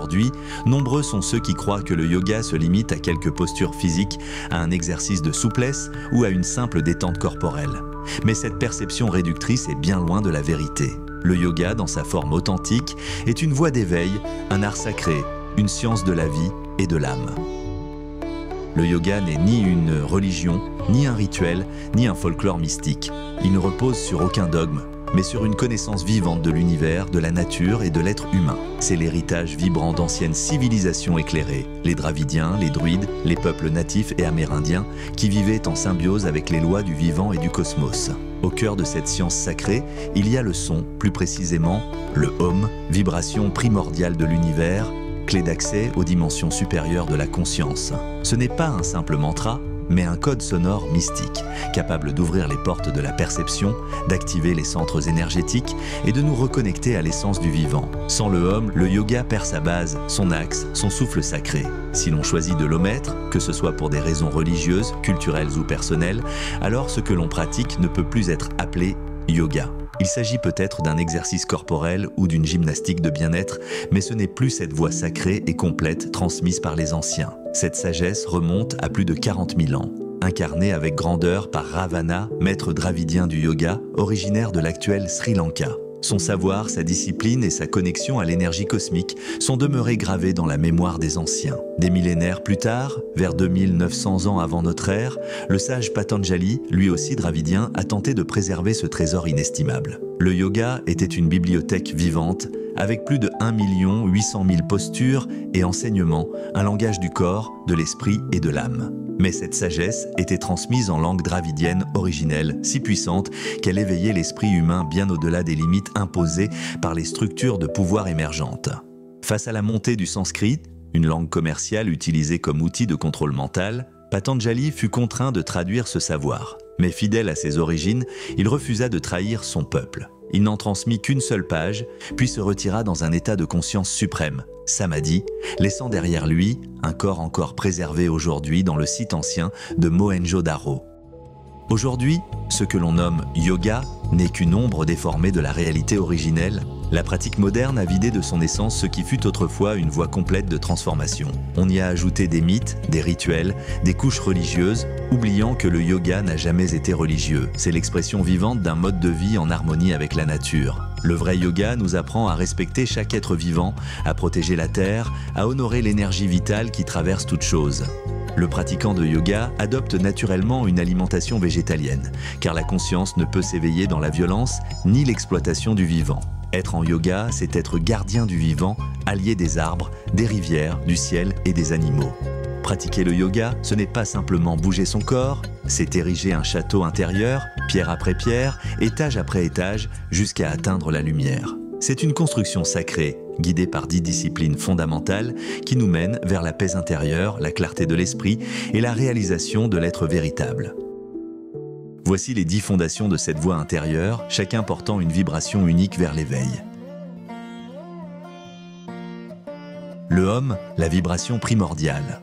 Aujourd'hui, nombreux sont ceux qui croient que le yoga se limite à quelques postures physiques, à un exercice de souplesse ou à une simple détente corporelle. Mais cette perception réductrice est bien loin de la vérité. Le yoga, dans sa forme authentique, est une voie d'éveil, un art sacré, une science de la vie et de l'âme. Le yoga n'est ni une religion, ni un rituel, ni un folklore mystique. Il ne repose sur aucun dogme, mais sur une connaissance vivante de l'univers, de la nature et de l'être humain. C'est l'héritage vibrant d'anciennes civilisations éclairées, les Dravidiens, les druides, les peuples natifs et amérindiens qui vivaient en symbiose avec les lois du vivant et du cosmos. Au cœur de cette science sacrée, il y a le son, plus précisément le Om, vibration primordiale de l'univers, clé d'accès aux dimensions supérieures de la conscience. Ce n'est pas un simple mantra, mais un code sonore mystique, capable d'ouvrir les portes de la perception, d'activer les centres énergétiques et de nous reconnecter à l'essence du vivant. Sans le Om, le yoga perd sa base, son axe, son souffle sacré. Si l'on choisit de l'omettre, que ce soit pour des raisons religieuses, culturelles ou personnelles, alors ce que l'on pratique ne peut plus être appelé yoga. Il s'agit peut-être d'un exercice corporel ou d'une gymnastique de bien-être, mais ce n'est plus cette voie sacrée et complète transmise par les anciens. Cette sagesse remonte à plus de 40 000 ans. Incarnée avec grandeur par Ravana, maître dravidien du yoga, originaire de l'actuel Sri Lanka. Son savoir, sa discipline et sa connexion à l'énergie cosmique sont demeurés gravés dans la mémoire des anciens. Des millénaires plus tard, vers 2900 ans avant notre ère, le sage Patanjali, lui aussi dravidien, a tenté de préserver ce trésor inestimable. Le yoga était une bibliothèque vivante, avec plus de 1 800 000 postures et enseignements, un langage du corps, de l'esprit et de l'âme. Mais cette sagesse était transmise en langue dravidienne originelle, si puissante qu'elle éveillait l'esprit humain bien au-delà des limites imposées par les structures de pouvoir émergentes. Face à la montée du sanskrit, une langue commerciale utilisée comme outil de contrôle mental, Patanjali fut contraint de traduire ce savoir. Mais fidèle à ses origines, il refusa de trahir son peuple. Il n'en transmit qu'une seule page, puis se retira dans un état de conscience suprême, Samadhi, laissant derrière lui un corps encore préservé aujourd'hui dans le site ancien de Mohenjo-Daro. Aujourd'hui, ce que l'on nomme yoga n'est qu'une ombre déformée de la réalité originelle. La pratique moderne a vidé de son essence ce qui fut autrefois une voie complète de transformation. On y a ajouté des mythes, des rituels, des couches religieuses, oubliant que le yoga n'a jamais été religieux. C'est l'expression vivante d'un mode de vie en harmonie avec la nature. Le vrai yoga nous apprend à respecter chaque être vivant, à protéger la terre, à honorer l'énergie vitale qui traverse toute chose. Le pratiquant de yoga adopte naturellement une alimentation végétalienne, car la conscience ne peut s'éveiller dans la violence ni l'exploitation du vivant. Être en yoga, c'est être gardien du vivant, allié des arbres, des rivières, du ciel et des animaux. Pratiquer le yoga, ce n'est pas simplement bouger son corps, c'est ériger un château intérieur, pierre après pierre, étage après étage, jusqu'à atteindre la lumière. C'est une construction sacrée, guidée par 10 disciplines fondamentales qui nous mènent vers la paix intérieure, la clarté de l'esprit et la réalisation de l'être véritable. Voici les 10 fondations de cette voie intérieure, chacun portant une vibration unique vers l'éveil. Le Om, la vibration primordiale.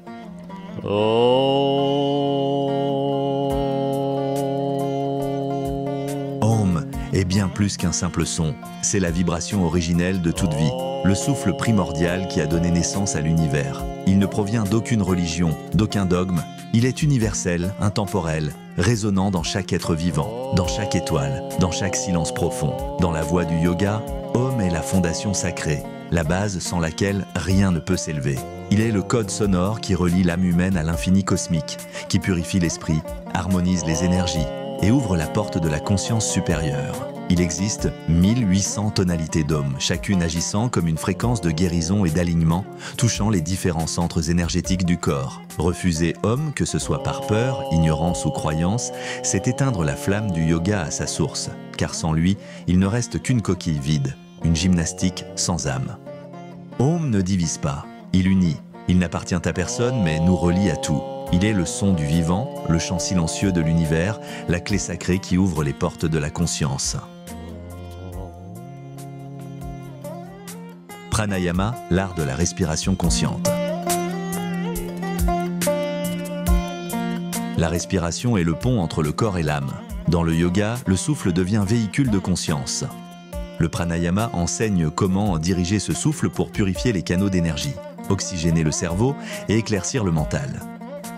Om est bien plus qu'un simple son, c'est la vibration originelle de toute vie, le souffle primordial qui a donné naissance à l'univers. Il ne provient d'aucune religion, d'aucun dogme, il est universel, intemporel, résonnant dans chaque être vivant, dans chaque étoile, dans chaque silence profond. Dans la voie du yoga, Om est la fondation sacrée, la base sans laquelle rien ne peut s'élever. Il est le code sonore qui relie l'âme humaine à l'infini cosmique, qui purifie l'esprit, harmonise les énergies et ouvre la porte de la conscience supérieure. Il existe 1800 tonalités d'Om, chacune agissant comme une fréquence de guérison et d'alignement, touchant les différents centres énergétiques du corps. Refuser Om, que ce soit par peur, ignorance ou croyance, c'est éteindre la flamme du yoga à sa source, car sans lui, il ne reste qu'une coquille vide, une gymnastique sans âme. Om ne divise pas, il unit. Il n'appartient à personne mais nous relie à tout. Il est le son du vivant, le chant silencieux de l'univers, la clé sacrée qui ouvre les portes de la conscience. Pranayama, l'art de la respiration consciente. La respiration est le pont entre le corps et l'âme. Dans le yoga, le souffle devient véhicule de conscience. Le pranayama enseigne comment diriger ce souffle pour purifier les canaux d'énergie, oxygéner le cerveau et éclaircir le mental.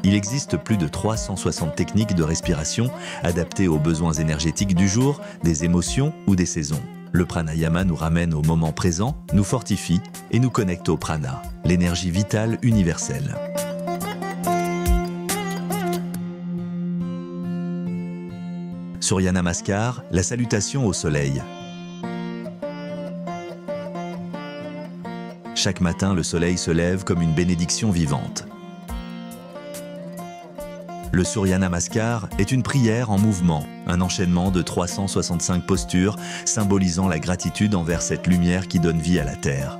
Il existe plus de 360 techniques de respiration adaptées aux besoins énergétiques du jour, des émotions ou des saisons. Le pranayama nous ramène au moment présent, nous fortifie et nous connecte au prana, l'énergie vitale universelle. Surya Namaskar, la salutation au soleil. Chaque matin, le soleil se lève comme une bénédiction vivante. Le Surya Namaskar est une prière en mouvement, un enchaînement de 365 postures symbolisant la gratitude envers cette lumière qui donne vie à la Terre.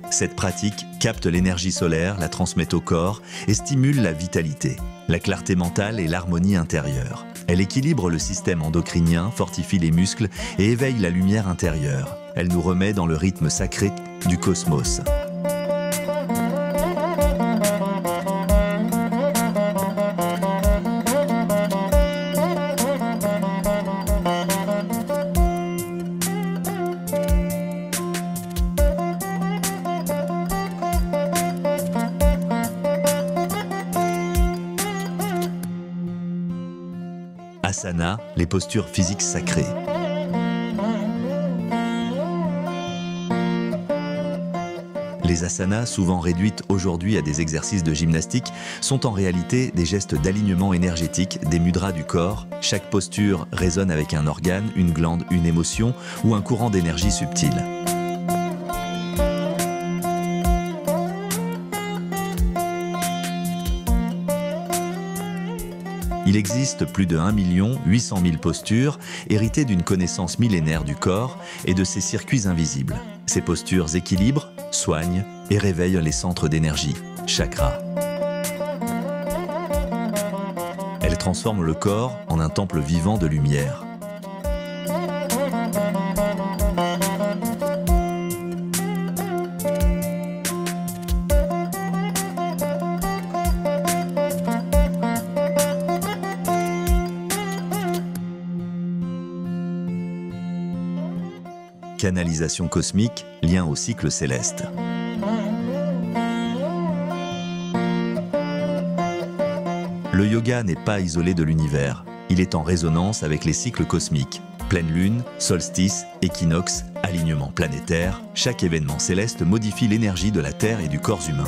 Cette pratique capte l'énergie solaire, la transmet au corps et stimule la vitalité, la clarté mentale et l'harmonie intérieure. Elle équilibre le système endocrinien, fortifie les muscles et éveille la lumière intérieure. Elle nous remet dans le rythme sacré du cosmos. Asana, les postures physiques sacrées. Les asanas, souvent réduites aujourd'hui à des exercices de gymnastique, sont en réalité des gestes d'alignement énergétique des mudras du corps. Chaque posture résonne avec un organe, une glande, une émotion ou un courant d'énergie subtil. Il existe plus de 1 800 000 postures héritées d'une connaissance millénaire du corps et de ses circuits invisibles. Ces postures équilibrent, soignent et réveillent les centres d'énergie, chakras. Elles transforment le corps en un temple vivant de lumière. Canalisation cosmique, lien au cycle céleste. Le yoga n'est pas isolé de l'univers. Il est en résonance avec les cycles cosmiques. Pleine lune, solstice, équinoxe, alignement planétaire, chaque événement céleste modifie l'énergie de la Terre et du corps humain.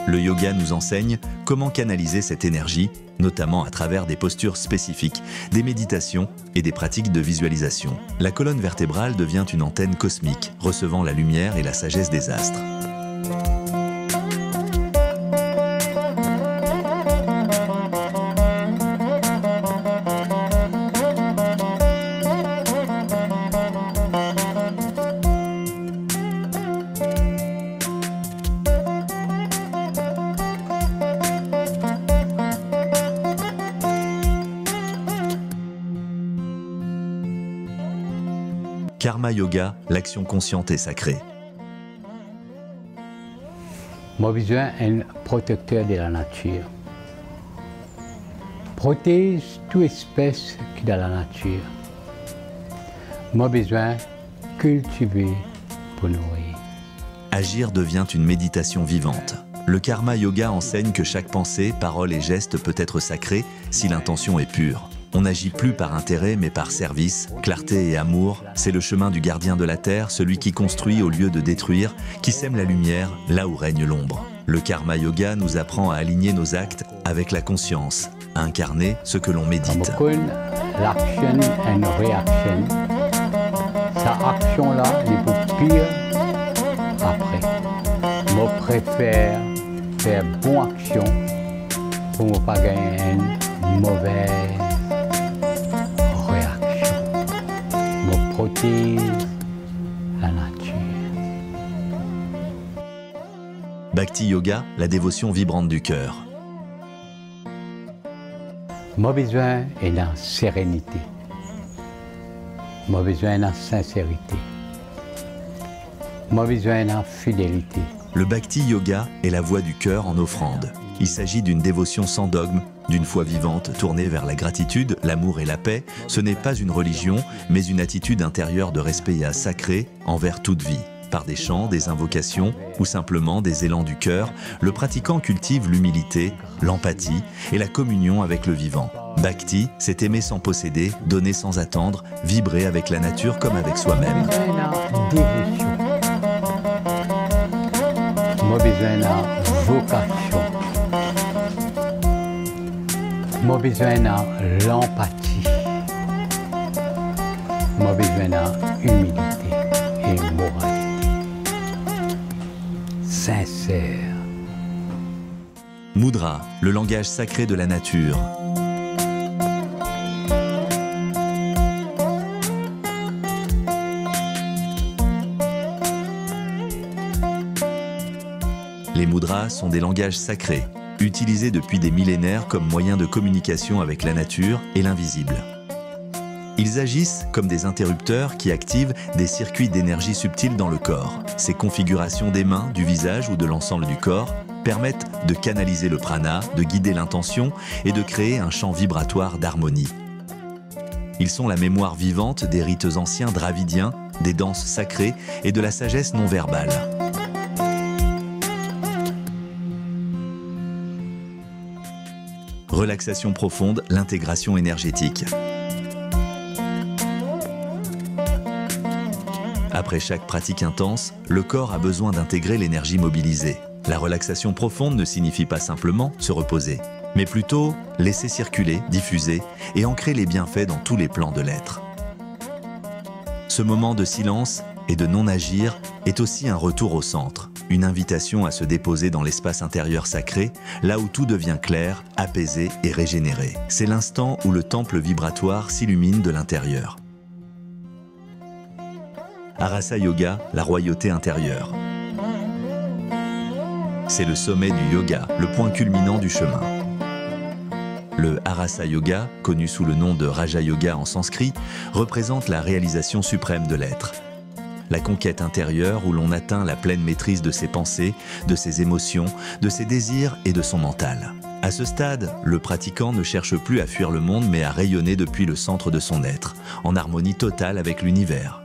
Le yoga nous enseigne comment canaliser cette énergie, notamment à travers des postures spécifiques, des méditations et des pratiques de visualisation. La colonne vertébrale devient une antenne cosmique, recevant la lumière et la sagesse des astres. Karma Yoga, l'action consciente et sacrée. Moi, j'ai besoin d'un protecteur de la nature. Protège toute espèce qui est dans la nature. Moi, j'ai besoin de cultiver pour nourrir. Agir devient une méditation vivante. Le Karma Yoga enseigne que chaque pensée, parole et geste peut être sacré si l'intention est pure. On n'agit plus par intérêt, mais par service, clarté et amour. C'est le chemin du gardien de la terre, celui qui construit au lieu de détruire, qui sème la lumière là où règne l'ombre. Le Karma Yoga nous apprend à aligner nos actes avec la conscience, à incarner ce que l'on médite. L'action et une réaction. Cette action-là n'est pas pire après. Moi, préfère faire bonne action pour ne pas gagner une mauvaise réaction. Me protège la nature. Bhakti Yoga, la dévotion vibrante du cœur. Moi, besoin est dans la sérénité. Moi, besoin est dans la sincérité. Moi, besoin est dans la fidélité. Le Bhakti Yoga est la voie du cœur en offrande. Il s'agit d'une dévotion sans dogme, d'une foi vivante tournée vers la gratitude, l'amour et la paix. Ce n'est pas une religion, mais une attitude intérieure de respect et sacré envers toute vie. Par des chants, des invocations ou simplement des élans du cœur, le pratiquant cultive l'humilité, l'empathie et la communion avec le vivant. Bhakti, c'est aimer sans posséder, donner sans attendre, vibrer avec la nature comme avec soi-même. Dévotion. Moi besoin de vocation. Moi besoin de l'empathie. Moi besoin d'humilité et moralité. Sincère. Mudra, le langage sacré de la nature. Les mudras sont des langages sacrés, utilisés depuis des millénaires comme moyen de communication avec la nature et l'invisible. Ils agissent comme des interrupteurs qui activent des circuits d'énergie subtile dans le corps. Ces configurations des mains, du visage ou de l'ensemble du corps permettent de canaliser le prana, de guider l'intention et de créer un champ vibratoire d'harmonie. Ils sont la mémoire vivante des rites anciens dravidiens, des danses sacrées et de la sagesse non verbale. Relaxation profonde, l'intégration énergétique. Après chaque pratique intense, le corps a besoin d'intégrer l'énergie mobilisée. La relaxation profonde ne signifie pas simplement se reposer, mais plutôt laisser circuler, diffuser et ancrer les bienfaits dans tous les plans de l'être. Ce moment de silence et de non-agir est aussi un retour au centre, une invitation à se déposer dans l'espace intérieur sacré, là où tout devient clair, apaisé et régénéré. C'est l'instant où le temple vibratoire s'illumine de l'intérieur. Arasa Yoga, la royauté intérieure. C'est le sommet du yoga, le point culminant du chemin. Le Arasa Yoga, connu sous le nom de Raja Yoga en sanskrit, représente la réalisation suprême de l'être. La conquête intérieure où l'on atteint la pleine maîtrise de ses pensées, de ses émotions, de ses désirs et de son mental. À ce stade, le pratiquant ne cherche plus à fuir le monde mais à rayonner depuis le centre de son être, en harmonie totale avec l'univers.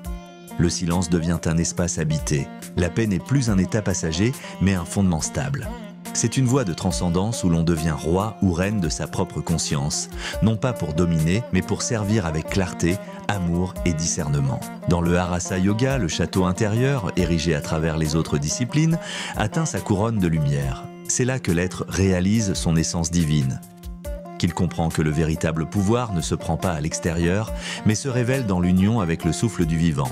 Le silence devient un espace habité. La paix n'est plus un état passager, mais un fondement stable. C'est une voie de transcendance où l'on devient roi ou reine de sa propre conscience, non pas pour dominer, mais pour servir avec clarté, amour et discernement. Dans le Arasa Yoga, le château intérieur, érigé à travers les autres disciplines, atteint sa couronne de lumière. C'est là que l'être réalise son essence divine, qu'il comprend que le véritable pouvoir ne se prend pas à l'extérieur, mais se révèle dans l'union avec le souffle du vivant.